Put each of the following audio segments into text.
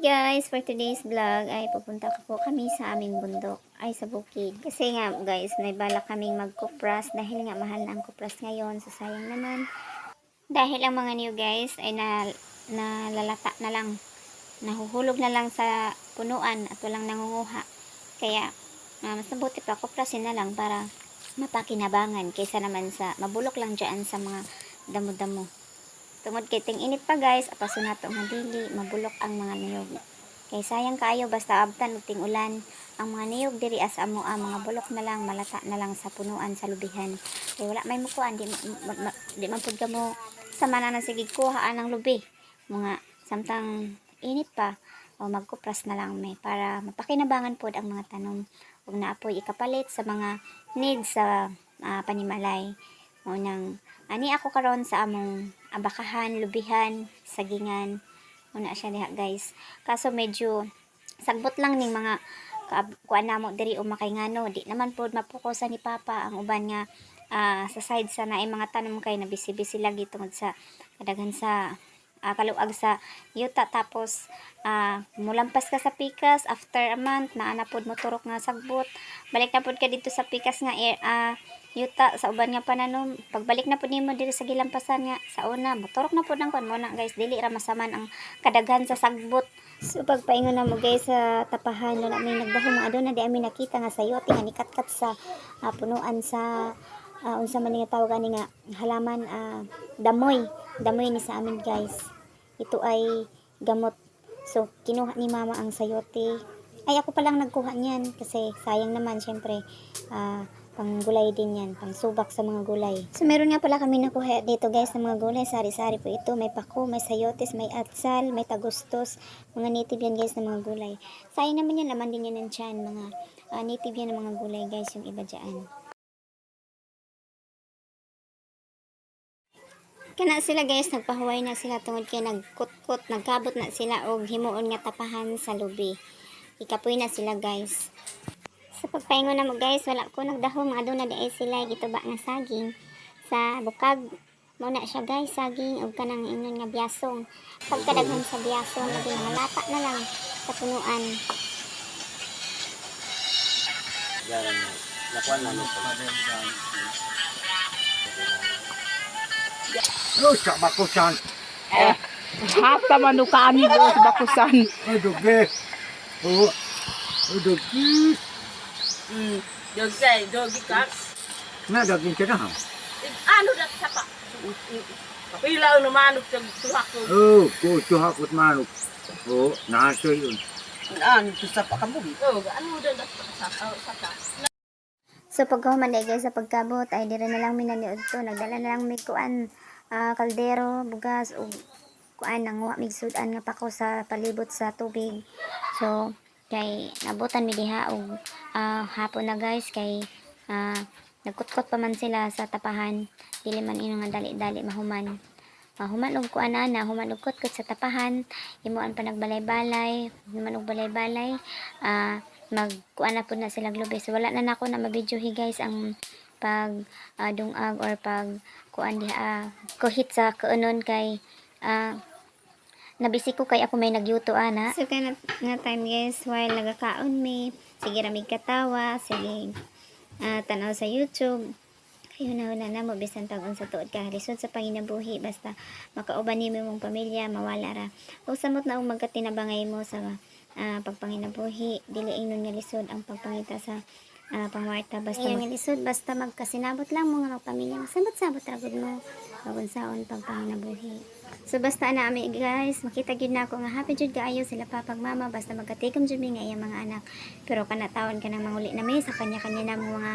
Guys, for today's vlog ay pupunta po kami sa aming bundok ay sa bukid. Kasi nga guys, may balak kaming magkupras dahil nga mahal na ang kupras ngayon. So sayang naman. Dahil ang mga new guys ay nalalata na lang. Nahuhulog na lang sa punuan at walang nangunguha. Kaya mas mabuti pa kuprasin na lang para mapakinabangan kaysa naman sa mabulok lang dyan sa mga damo-damo. Tungod kay ting init pa guys, apaso na to nga dili mabulok ang mga niyog. Kay sayang kaayo basta abtan og ting ulan, ang mga niyog diri as amo mga bulok na lang, malata na lang sa punuan sa lubihan. Kay wala may mukuan di man pud kamo sama na sige kuhaan ng lubi. Mga samtang init pa o magkupras na lang may para mapakinabangan pod ang mga tanom ug naapoy ikapalit sa mga needs sa panimalay. Unang ani ako karon sa among abakahan, lubihan, sagingan. Una siya diha guys. Kaso medyo sagbot lang ning mga kuan namo diri o makaingano. Di naman pod mapukosan ni Papa ang uban nga sa side sa naay mga tanom kay na bisi-bisi lagi tungod sa kadaghan sa kaluag sa yuta tapos mulampas ka sa pikas after a month na pod moturok nga sagbot balik na pod ka dito sa pikas nga yuta sa uban nga pananom pagbalik na pod nimo diri sa gilampasan nga sa una moturok na pod ang kon mo na guys dili ra masaman ang kadaghan sa sagbot. So pagpaingon na mo guys sa tapahan wala may nagdahom nga aduna di amin nakita nga sayote nga nikatkat sa punuan sa unsa man nga tawag ani nga halaman damoy ni sa amin guys. Ito ay gamot. So kinuha ni mama ang sayote. Ay ako pa lang nagkuha niyan kasi sayang naman syempre pang gulay din yan, pang subak sa mga gulay. So meron nga pala kami nakuha dito guys ng mga gulay, sari-sari po ito, may pako, may sayotes, may atsal, may tagustos, mga native yan guys ng mga gulay. Sayang naman yan, laman din yan ng tiyan, mga native yan ng mga gulay guys, yung iba dyan. Kana sila guys, nagpahuway na sila tungod kay nagkutkot, nagkabot na sila og himuon nga tapahan sa lubi. Ikapoy na sila guys. Sa pagpaingon na mo guys, wala ko nagdahom aduna di ay sila gituba nga saging sa bukag. Mo na siya guys, saging og kanang ingon nga biyasong. Pagkadaghan sa biyasong naging halata na lang sa punuan. Yan, nakuha na mo. No, sa bakusan. Hata manukaan ni Diyos bakusan. Ay, dugi. Oo. Ay, dugi. Dogi ka. Nga, daging ka na. Ano na sa pa? Kapilaw na manok sa tuhak ko. Oo, kutuhakot manok. Oo, nasa yun. Ano to sa pa ka mo? Oo, ano na sa pa? So pagkahuman guys sa pagkabot ay dire na lang minaniod to, nagdala na lang may kuan kaldero, bugas o kuan nanguha mig sudan nga pako sa palibot sa tubig. So kay nabutan mi diha og hapon na guys kay nagkutkot pa man sila sa tapahan, dili man ino nga dali-dali mahuman. Human og kuan na human og kutkot sa tapahan, imuan pa nagbalay-balay, human og balay-balay, magkuan na po na sila lubi. So wala na nako na mabidyohi guys ang pag dungag or pag kuan diha kuhit sa kaanon kay nabisi ko kay ako may nagyuto ana. So kana nga time guys while nagakaon mi sige ra mig katawa sige tanaw sa YouTube kayo na mo bisan pag unsa tuod ka lisod sa panginabuhi basta makauban nimo mong pamilya mawala ra ug samot na og magkatinabangay mo sa pagpanginabuhi dili ingnon nga lisod ang pagpangita sa pangwarta basta lisod basta magkasinabot lang mo nga pamilya sabot-sabot ra gud mo pag-unsaon pagpanginabuhi. So basta ana ami guys makita gyud na ako nga happy jud kaayo sila papag mama basta magkatikom jud mi nga iyang mga anak pero kanatawon ka nang manguli na mi sa kanya-kanya na mga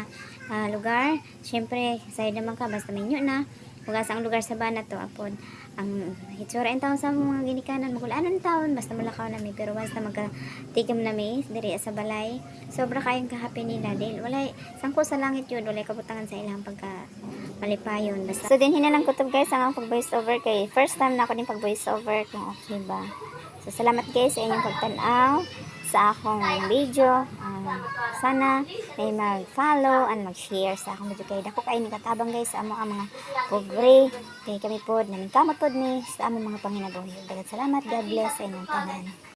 lugar. Syempre sayod naman ka basta minyo na hugas ang lugar sa banat to apod ang hitsura in taon sa mga ginikanan magulanon taon basta malakaw na mi pero once na magkatikom na mi diri sa balay sobra kayong ka-happy nila dahil walay sangko sa langit yun walay kabutangan sa ilang pagka malipayon basta. So din hinalang kutob guys ang pag voice over kay first time na ako din pag voice over kung okay ba. So salamat guys sa inyong pagtanaw sa akong video. Sana may mag-follow and mag-share sa akong video kay dako kay nikatabang guys sa amo ang mga pobre kay kami pod namin kamot pod ni sa among mga panginabuhi. Daghang salamat, God bless sa inyong tanan.